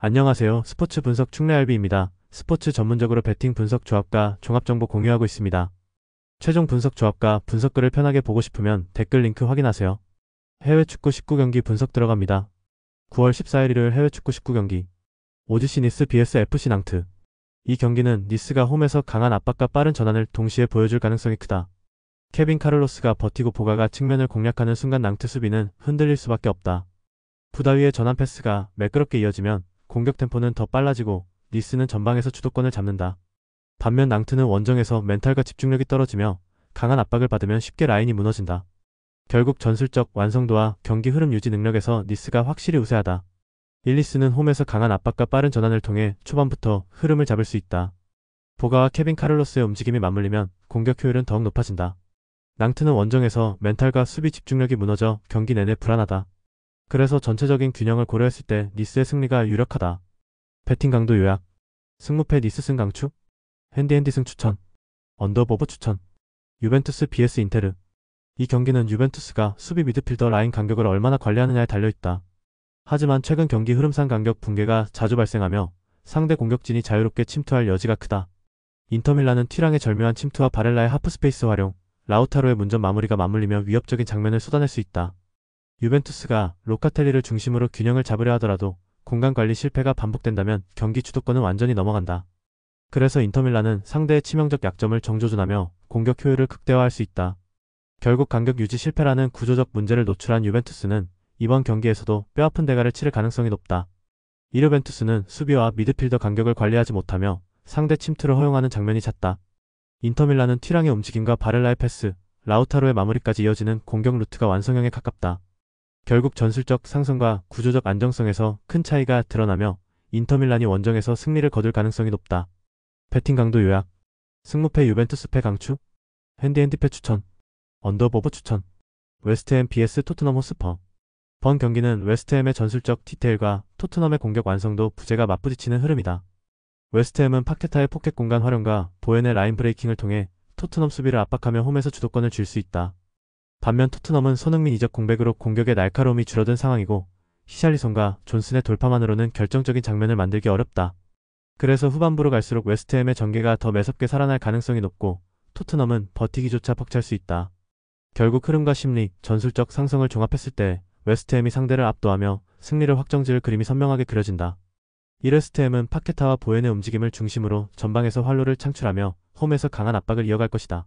안녕하세요. 스포츠 분석 충래알비입니다. 스포츠 전문적으로 베팅 분석 조합과 종합 정보 공유하고 있습니다. 최종 분석 조합과 분석글을 편하게 보고 싶으면 댓글 링크 확인하세요. 해외 축구 19경기 분석 들어갑니다. 9월 14일 일요일 해외 축구 19경기. 오지시 니스 vs FC 낭트. 이 경기는 니스가 홈에서 강한 압박과 빠른 전환을 동시에 보여줄 가능성이 크다. 케빈 카를로스가 버티고 보가가 측면을 공략하는 순간 낭트 수비는 흔들릴 수밖에 없다. 부다 위의 전환 패스가 매끄럽게 이어지면 공격 템포는 더 빨라지고 니스는 전방에서 주도권을 잡는다. 반면 낭트는 원정에서 멘탈과 집중력이 떨어지며 강한 압박을 받으면 쉽게 라인이 무너진다. 결국 전술적 완성도와 경기 흐름 유지 능력에서 니스가 확실히 우세하다. 일리스는 홈에서 강한 압박과 빠른 전환을 통해 초반부터 흐름을 잡을 수 있다. 보가와 케빈 카를로스의 움직임이 맞물리면 공격 효율은 더욱 높아진다. 낭트는 원정에서 멘탈과 수비 집중력이 무너져 경기 내내 불안하다. 그래서 전체적인 균형을 고려했을 때 니스의 승리가 유력하다. 배팅 강도 요약. 승무패 니스 승 강추. 핸디핸디 승 추천. 언더보버 추천. 유벤투스 vs 인테르. 이 경기는 유벤투스가 수비 미드필더 라인 간격을 얼마나 관리하느냐에 달려있다. 하지만 최근 경기 흐름상 간격 붕괴가 자주 발생하며 상대 공격진이 자유롭게 침투할 여지가 크다. 인터밀란은 튀랑의 절묘한 침투와 바렐라의 하프스페이스 활용, 라우타로의 문전 마무리가 맞물리며 위협적인 장면을 쏟아낼 수 있다. 유벤투스가 로카텔리를 중심으로 균형을 잡으려 하더라도 공간관리 실패가 반복된다면 경기 주도권은 완전히 넘어간다. 그래서 인터밀란은 상대의 치명적 약점을 정조준하며 공격 효율을 극대화할 수 있다. 결국 간격 유지 실패라는 구조적 문제를 노출한 유벤투스는 이번 경기에서도 뼈아픈 대가를 치를 가능성이 높다. 이 유벤투스는 수비와 미드필더 간격을 관리하지 못하며 상대 침투를 허용하는 장면이 잦다. 인터밀란은 튀랑의 움직임과 바렐라의 패스, 라우타로의 마무리까지 이어지는 공격 루트가 완성형에 가깝다. 결국 전술적 상승과 구조적 안정성에서 큰 차이가 드러나며 인터밀란이 원정에서 승리를 거둘 가능성이 높다. 배팅 강도 요약. 승무패 유벤투스 패 강추. 핸디핸디패 추천. 언더보버 추천. 웨스트햄 vs 토트넘 호스퍼. 번 경기는 웨스트햄의 전술적 디테일과 토트넘의 공격 완성도 부재가 맞부딪히는 흐름이다. 웨스트햄은 파케타의 포켓 공간 활용과 보엔의 라인 브레이킹을 통해 토트넘 수비를 압박하며 홈에서 주도권을 쥘 수 있다. 반면 토트넘은 손흥민 이적 공백으로 공격의 날카로움이 줄어든 상황이고 히샬리송과 존슨의 돌파만으로는 결정적인 장면을 만들기 어렵다. 그래서 후반부로 갈수록 웨스트햄의 전개가 더 매섭게 살아날 가능성이 높고 토트넘은 버티기조차 벅찰 수 있다. 결국 흐름과 심리, 전술적 상성을 종합했을 때 웨스트햄이 상대를 압도하며 승리를 확정지을 그림이 선명하게 그려진다. 이 웨스트햄은 파케타와 보엔의 움직임을 중심으로 전방에서 활로를 창출하며 홈에서 강한 압박을 이어갈 것이다.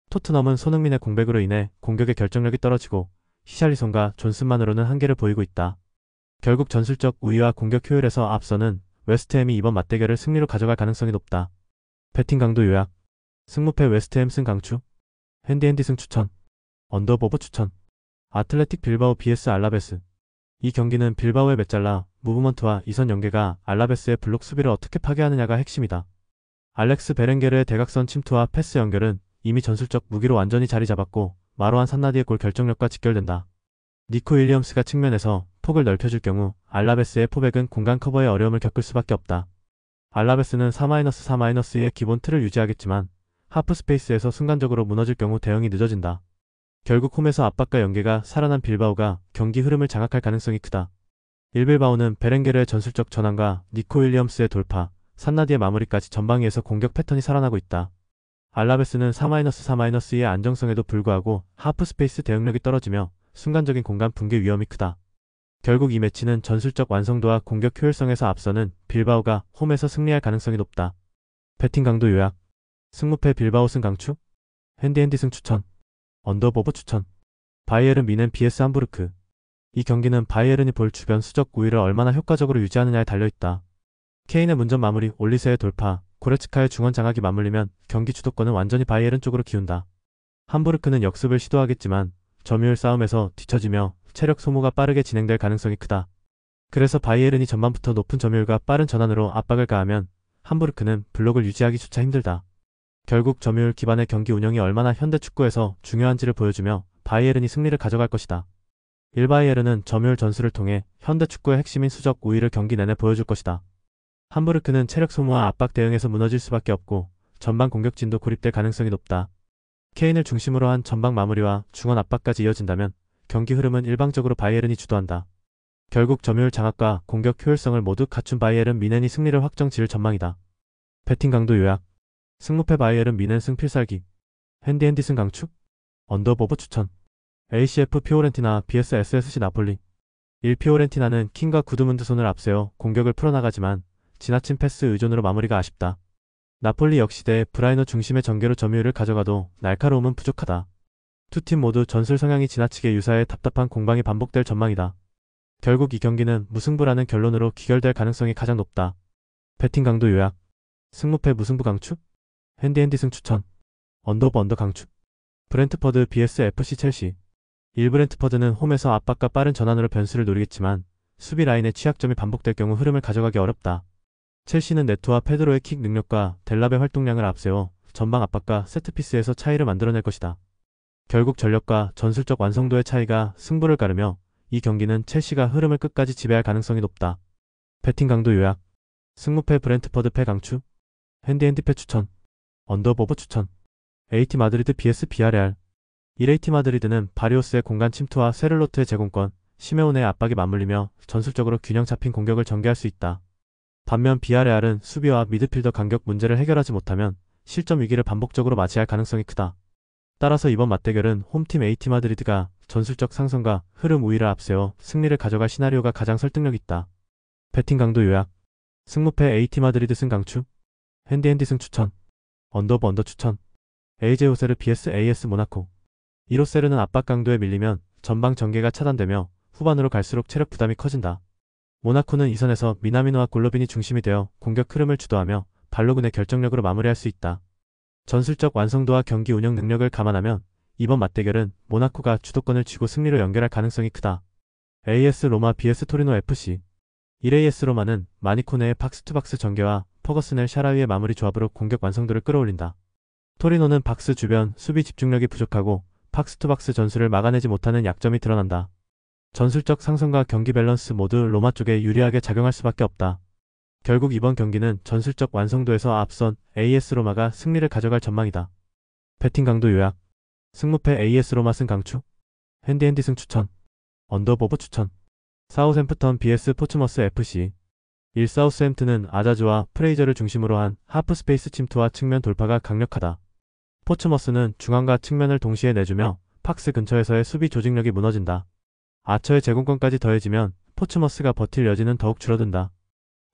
토트넘은 손흥민의 공백으로 인해 공격의 결정력이 떨어지고 히샬리송과 존슨만으로는 한계를 보이고 있다. 결국 전술적 우위와 공격 효율에서 앞서는 웨스트햄이 이번 맞대결을 승리로 가져갈 가능성이 높다. 배팅 강도 요약. 승무패 웨스트햄 승 강추. 핸디핸디 승 추천. 언더보버 추천. 아틀레틱 빌바오 vs 알라베스. 이 경기는 빌바오의 메잘라, 무브먼트와 이선 연계가 알라베스의 블록 수비를 어떻게 파괴하느냐가 핵심이다. 알렉스 베렌게르의 대각선 침투와 패스 연결은 이미 전술적 무기로 완전히 자리 잡았고 마로안 산나디의 골 결정력과 직결된다. 니코 윌리엄스가 측면에서 폭을 넓혀줄 경우 알라베스의 포백은 공간 커버에 어려움을 겪을 수밖에 없다. 알라베스는 4-4-2의 기본 틀을 유지하겠지만 하프 스페이스에서 순간적으로 무너질 경우 대응이 늦어진다. 결국 홈에서 압박과 연계가 살아난 빌바오가 경기 흐름을 장악할 가능성이 크다. 일빌바오는 베렌게르의 전술적 전환과 니코 윌리엄스의 돌파, 산나디의 마무리까지 전방위에서 공격 패턴이 살아나고 있다. 알라베스는 4-4-2의 안정성에도 불구하고 하프 스페이스 대응력이 떨어지며 순간적인 공간 붕괴 위험이 크다. 결국 이 매치는 전술적 완성도와 공격 효율성에서 앞서는 빌바오가 홈에서 승리할 가능성이 높다. 배팅 강도 요약. 승무패 빌바오 승 강추. 핸디핸디 승 추천. 언더보버 추천. 바이에른 미넨 vs 함부르크. 이 경기는 바이에른이 볼 주변 수적 우위를 얼마나 효과적으로 유지하느냐에 달려있다. 케인의 문전 마무리, 올리세의 돌파, 고레츠카의 중원 장악이 맞물리면 경기 주도권은 완전히 바이에른 쪽으로 기운다. 함부르크는 역습을 시도하겠지만 점유율 싸움에서 뒤처지며 체력 소모가 빠르게 진행될 가능성이 크다. 그래서 바이에른이 전반부터 높은 점유율과 빠른 전환으로 압박을 가하면 함부르크는 블록을 유지하기조차 힘들다. 결국 점유율 기반의 경기 운영이 얼마나 현대 축구에서 중요한지를 보여주며 바이에른이 승리를 가져갈 것이다. 일바이에른은 점유율 전술을 통해 현대 축구의 핵심인 수적 우위를 경기 내내 보여줄 것이다. 함부르크는 체력 소모와 압박 대응에서 무너질 수밖에 없고 전방 공격진도 고립될 가능성이 높다. 케인을 중심으로 한 전방 마무리와 중원 압박까지 이어진다면 경기 흐름은 일방적으로 바이에른이 주도한다. 결국 점유율 장악과 공격 효율성을 모두 갖춘 바이에른 미넨이 승리를 확정 지을 전망이다. 배팅 강도 요약. 승무패 바이에른 미넨 승 필살기. 핸디핸디 승 강축. 언더보버 추천. ACF 피오렌티나 vs SSC 나폴리. 1. 피오렌티나는 킹과 구드문드손을 앞세워 공격을 풀어나가지만 지나친 패스 의존으로 마무리가 아쉽다. 나폴리 역시 대 브라이너 중심의 전개로 점유율을 가져가도 날카로움은 부족하다. 두 팀 모두 전술 성향이 지나치게 유사해 답답한 공방이 반복될 전망이다. 결국 이 경기는 무승부라는 결론으로 귀결될 가능성이 가장 높다. 배팅 강도 요약. 승무패 무승부 강축. 핸디핸디 승 추천. 언더오버 언더 강축. 브렌트퍼드 vs FC 첼시. 1. 브렌트퍼드는 홈에서 압박과 빠른 전환으로 변수를 노리겠지만 수비 라인의 취약점이 반복될 경우 흐름을 가져가기 어렵다. 첼시는 네토와 페드로의 킥 능력과 델랍의 활동량을 앞세워 전방 압박과 세트피스에서 차이를 만들어낼 것이다. 결국 전력과 전술적 완성도의 차이가 승부를 가르며 이 경기는 첼시가 흐름을 끝까지 지배할 가능성이 높다. 배팅 강도 요약. 승무패 브렌트퍼드 패 강추. 핸디핸디 패 추천. 언더오버 추천. AT 마드리드 vs 비아레알. 1. AT 마드리드는 바리오스의 공간 침투와 세를로트의 제공권, 시메오네의 압박이 맞물리며 전술적으로 균형 잡힌 공격을 전개할 수 있다. 반면 비아레알은 수비와 미드필더 간격 문제를 해결하지 못하면 실점 위기를 반복적으로 맞이할 가능성이 크다. 따라서 이번 맞대결은 홈팀 AT 마드리드가 전술적 상승과 흐름 우위를 앞세워 승리를 가져갈 시나리오가 가장 설득력 있다. 배팅 강도 요약. 승무패 AT 마드리드 승 강추. 핸디핸디 승 추천. 언더오버 언더 추천. AJ 호세르 vs AS 모나코. 1. 호세르는 압박 강도에 밀리면 전방 전개가 차단되며 후반으로 갈수록 체력 부담이 커진다. 모나코는 이 선에서 미나미노와 골로빈이 중심이 되어 공격 흐름을 주도하며 발로군의 결정력으로 마무리할 수 있다. 전술적 완성도와 경기 운영 능력을 감안하면 이번 맞대결은 모나코가 주도권을 쥐고 승리로 연결할 가능성이 크다. AS 로마 vs 토리노 FC. 1. AS 로마는 마니코네의 박스투박스 전개와 퍼거슨의 샤라위의 마무리 조합으로 공격 완성도를 끌어올린다. 토리노는 박스 주변 수비 집중력이 부족하고 박스투박스 전술을 막아내지 못하는 약점이 드러난다. 전술적 상승과 경기 밸런스 모두 로마 쪽에 유리하게 작용할 수밖에 없다. 결국 이번 경기는 전술적 완성도에서 앞선 AS 로마가 승리를 가져갈 전망이다. 배팅 강도 요약. 승무패 AS 로마 승 강추. 핸디핸디 승 추천. 언더오버 추천. 사우샘프턴 vs 포츠머스 FC. 1. 사우스햄튼은 아자주와 프레이저를 중심으로 한 하프 스페이스 침투와 측면 돌파가 강력하다. 포츠머스는 중앙과 측면을 동시에 내주며 박스 근처에서의 수비 조직력이 무너진다. 아처의 제공권까지 더해지면 포츠머스가 버틸 여지는 더욱 줄어든다.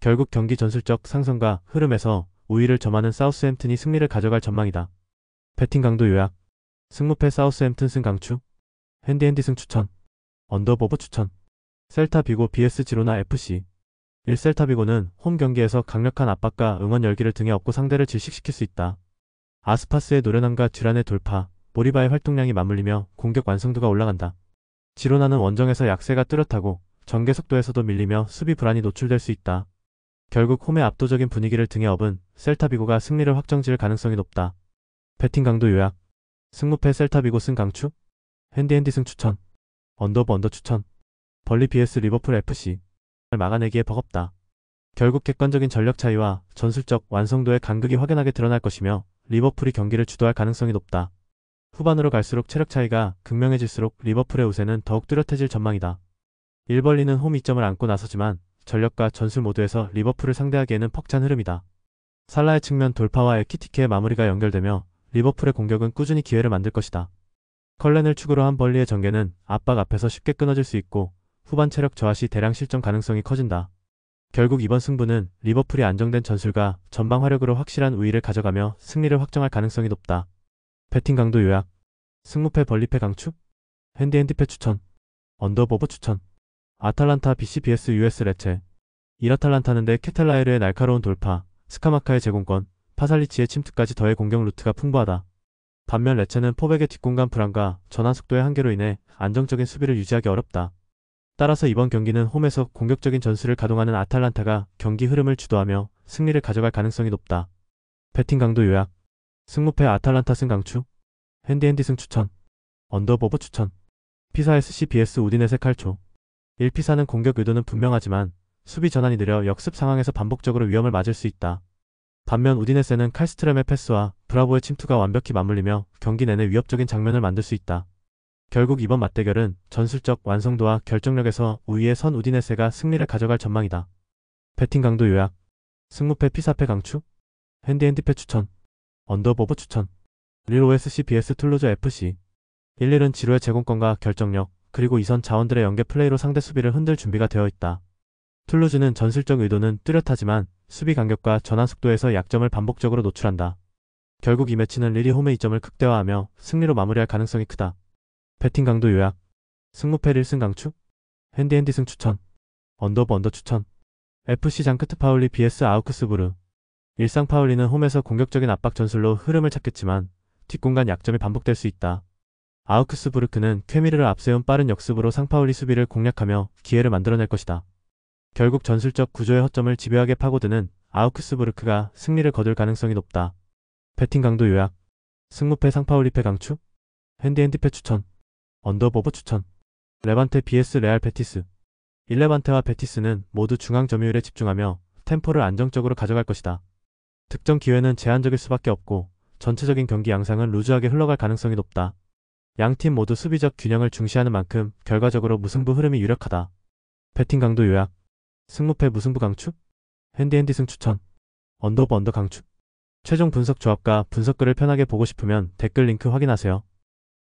결국 경기 전술적 상승과 흐름에서 우위를 점하는 사우스햄튼이 승리를 가져갈 전망이다. 배팅 강도 요약. 승무패 사우스햄튼 승 강추. 핸디핸디 승 추천. 언더오버 추천. 셀타 비고 vs 지로나 FC. 1. 셀타 비고는 홈 경기에서 강력한 압박과 응원 열기를 등에 업고 상대를 질식시킬 수 있다. 아스파스의 노련함과 듀란의 돌파, 모리바의 활동량이 맞물리며 공격 완성도가 올라간다. 지로나는 원정에서 약세가 뚜렷하고 전개 속도에서도 밀리며 수비 불안이 노출될 수 있다. 결국 홈의 압도적인 분위기를 등에 업은 셀타 비고가 승리를 확정지을 가능성이 높다. 배팅 강도 요약. 승무패 셀타 비고 승 강추. 핸디핸디 승 추천. 언더오버 언더 추천. 벌리 vs 리버풀 FC. 막아내기에 버겁다. 결국 객관적인 전력 차이와 전술적 완성도의 간극이 확연하게 드러날 것이며 리버풀이 경기를 주도할 가능성이 높다. 후반으로 갈수록 체력 차이가 극명해질수록 리버풀의 우세는 더욱 뚜렷해질 전망이다. 1벌리는 홈 2점을 안고 나서지만 전력과 전술 모두에서 리버풀을 상대하기에는 벅찬 흐름이다. 살라의 측면 돌파와 에키티케의 마무리가 연결되며 리버풀의 공격은 꾸준히 기회를 만들 것이다. 컬렌을 축으로 한 벌리의 전개는 압박 앞에서 쉽게 끊어질 수 있고 후반 체력 저하 시 대량 실점 가능성이 커진다. 결국 이번 승부는 리버풀이 안정된 전술과 전방 화력으로 확실한 우위를 가져가며 승리를 확정할 가능성이 높다. 배팅 강도 요약. 승무패 벌리패 강추. 핸디핸디 패 추천. 언더오버 추천. 아탈란타 BC vs US 레체. 1. 아탈란타는 데 케텔라에르의 날카로운 돌파, 스카마카의 제공권, 파살리치의 침투까지 더해 공격 루트가 풍부하다. 반면 레체는 포백의 뒷공간 불안과 전환 속도의 한계로 인해 안정적인 수비를 유지하기 어렵다. 따라서 이번 경기는 홈에서 공격적인 전술을 가동하는 아탈란타가 경기 흐름을 주도하며 승리를 가져갈 가능성이 높다. 배팅 강도 요약. 승무패 아탈란타 승 강추. 핸디핸디 승 추천. 언더오버 추천. 피사 SC vs 우디네세 칼초. 1. 피사는 공격 의도는 분명하지만 수비 전환이 느려 역습 상황에서 반복적으로 위험을 맞을 수 있다. 반면 우디네세는 칼스트렘의 패스와 브라보의 침투가 완벽히 맞물리며 경기 내내 위협적인 장면을 만들 수 있다. 결국 이번 맞대결은 전술적 완성도와 결정력에서 우위의 선 우디네세가 승리를 가져갈 전망이다. 배팅 강도 요약. 승무패 피사패 강추. 핸디핸디패 추천. 언더버버 추천. 릴 OSC vs 툴루즈 FC. 1-1은 지루의 제공권과 결정력, 그리고 이선 자원들의 연계 플레이로 상대 수비를 흔들 준비가 되어 있다. 툴루즈는 전술적 의도는 뚜렷하지만 수비 간격과 전환 속도에서 약점을 반복적으로 노출한다. 결국 이 매치는 릴이 홈의 이점을 극대화하며 승리로 마무리할 가능성이 크다. 배팅 강도 요약. 승무패 1승 강추. 핸디핸디 승 추천. 언더버 언더 추천. FC 장크트 파울리 vs 아우크스부르. 일상 파울리는 홈에서 공격적인 압박 전술로 흐름을 찾겠지만 뒷공간 약점이 반복될 수 있다. 아우크스부르크는 쾌미르를 앞세운 빠른 역습으로 상파울리 수비를 공략하며 기회를 만들어낼 것이다. 결국 전술적 구조의 허점을 집요하게 파고드는 아우크스부르크가 승리를 거둘 가능성이 높다. 배팅 강도 요약. 승무패 상파울리패 강추. 핸디핸디패 추천. 언더버버 추천. 레반테 vs 레알 베티스. 일레반테와 베티스는 모두 중앙 점유율에 집중하며 템포를 안정적으로 가져갈 것이다. 득점 기회는 제한적일 수밖에 없고 전체적인 경기 양상은 루즈하게 흘러갈 가능성이 높다. 양팀 모두 수비적 균형을 중시하는 만큼 결과적으로 무승부 흐름이 유력하다. 배팅 강도 요약. 승무패 무승부 강추. 핸디핸디 승 추천. 언더버 언더 강추. 최종 분석 조합과 분석글을 편하게 보고 싶으면 댓글 링크 확인하세요.